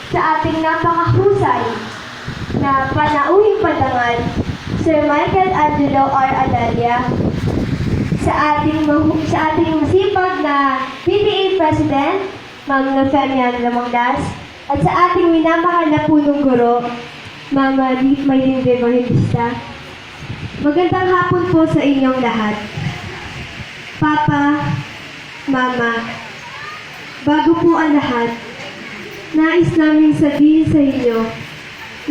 sa ating napakahusay na panauhing padangal, Sir Michael Angelo R. Adalia, sa ating masipag na PTA President, Ma'am Nofemian Lamangdas, at sa ating minamahal na punong guro, Ma'am Maylin Evangelista. Magandang hapon po sa inyong lahat. Papa, Mama, bago po ang lahat, nais naming sabihin sa inyo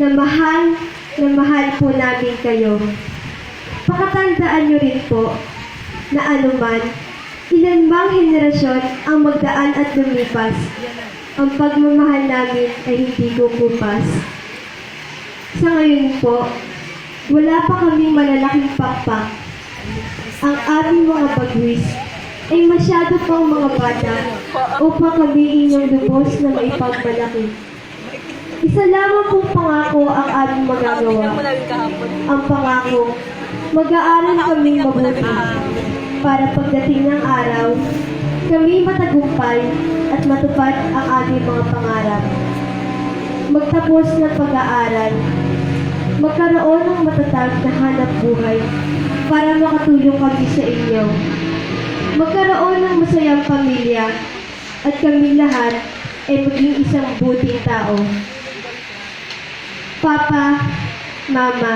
na mahal po namin kayo. Pakatandaan niyo rin po na anuman, ilan mang henerasyon ang magdaan at lumipas, ang pagmamahal namin ay hindi kukupas. Sa ngayon po, wala pa kaming malalaking pakpak. Ang aming mga bagwis ay masyado pang mga bata upang kami inyong lubos na maipagmalaki. Isa lamang pong pangako ang aming magagawa. Ang pangako, mag-aaral kaming mabuti para pagdating ng araw, kami matagumpay at matupad ang aming mga pangarap. Magtapos ng pag-aaral, magkaroon ng matatag na hanap buhay para makatulong kami sa inyo. Magkaroon ng masayang pamilya at kami lahat ay maging isang buting tao. Papa, Mama,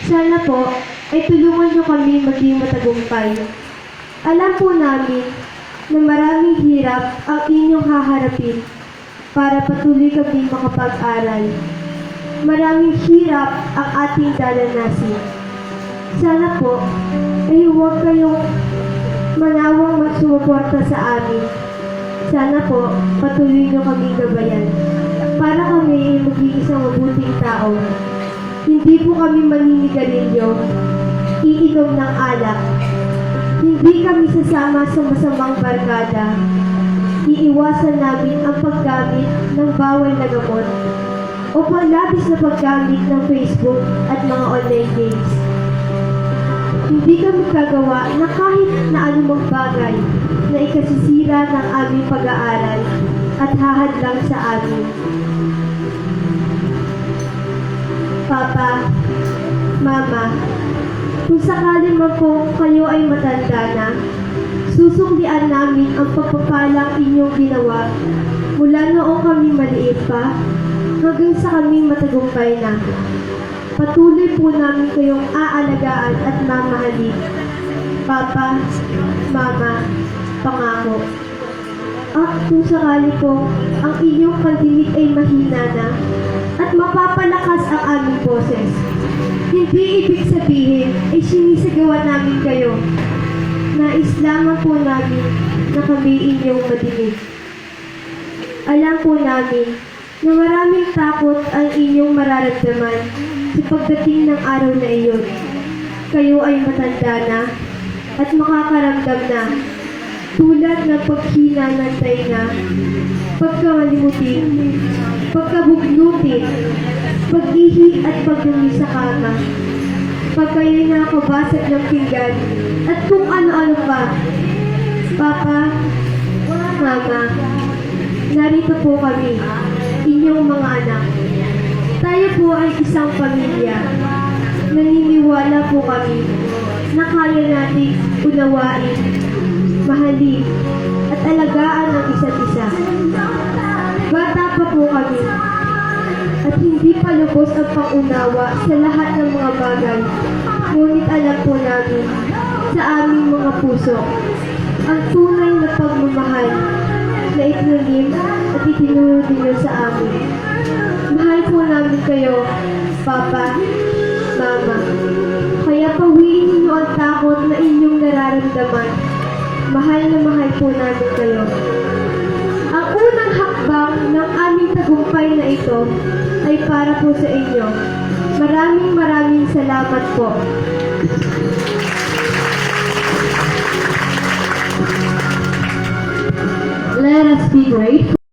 sana po ay tulungan niyo kami maging matagumpay. Alam po namin na maraming hirap ang inyong haharapin para patuloy kami makapag-aral. Maraming hirap ang ating daranasin. Sana po ay huwag kayong manawang magsumuporta sa amin. Sana po patuloy niyo kami gabayan para kami ay maging isang mabuting tao. Hindi po kami maninigarilyo, iinom ng alak. Hindi kami sasama sa masamang barkada. Iiwasan namin ang paggamit ng bawal na gamot o panlabis na paggamit ng Facebook at mga online games. Hindi kami gagawa na kahit na anumang bagay na ikasisira ng aming pag-aaral at hahadlang sa amin. Papa, Mama, kung sakali man po kayo ay matanda na, susuklian namin ang pagpapalang inyong ginawa mula noong kami maliit pa hanggang sa kami matagumpay na. Patuloy po namin kayong aalagaan at mamahalin. Papa, Mama, pangako. At kung sakali po ang inyong pandinig ay mahina na at mapapalakas ang aming boses, hindi ibig sabihin ay sinisagawa namin kayo. Nais lamang po namin na kami inyong madinig. Alam po namin na maraming takot ang inyong mararamdaman sa pagdating ng araw na iyon. Kayo ay matanda na at makakaramdam na tulad ng paghina ng tainga, pagkamalimutin, pagkabugnutin, pag-ihi at pagdumi sa kama, pag kayo'y nakabasag ng pinggan, at kung ano-ano pa. Papa, Mama, narito po kami, inyong mga anak. Tayo po ay isang pamilya. Naniniwala po kami na kaya nating unawain, mahalin, at alagaan ang isa't isa. Bata pa po kami, at hindi pa lubos ang pangunawa sa lahat ng mga bagay. Ngunit alam po namin sa aming mga puso ang tunay na pagmamahal na itinanim at itinuro ninyo sa amin. Mahal po namin kayo, Papa, Mama. Kaya pawiin ninyo ang takot na inyong nararamdaman. Mahal na mahal po namin kayo. Ang unang hakbang ng aming tagumpay na ito ay para po sa inyo. Maraming salamat po. Let us be grateful.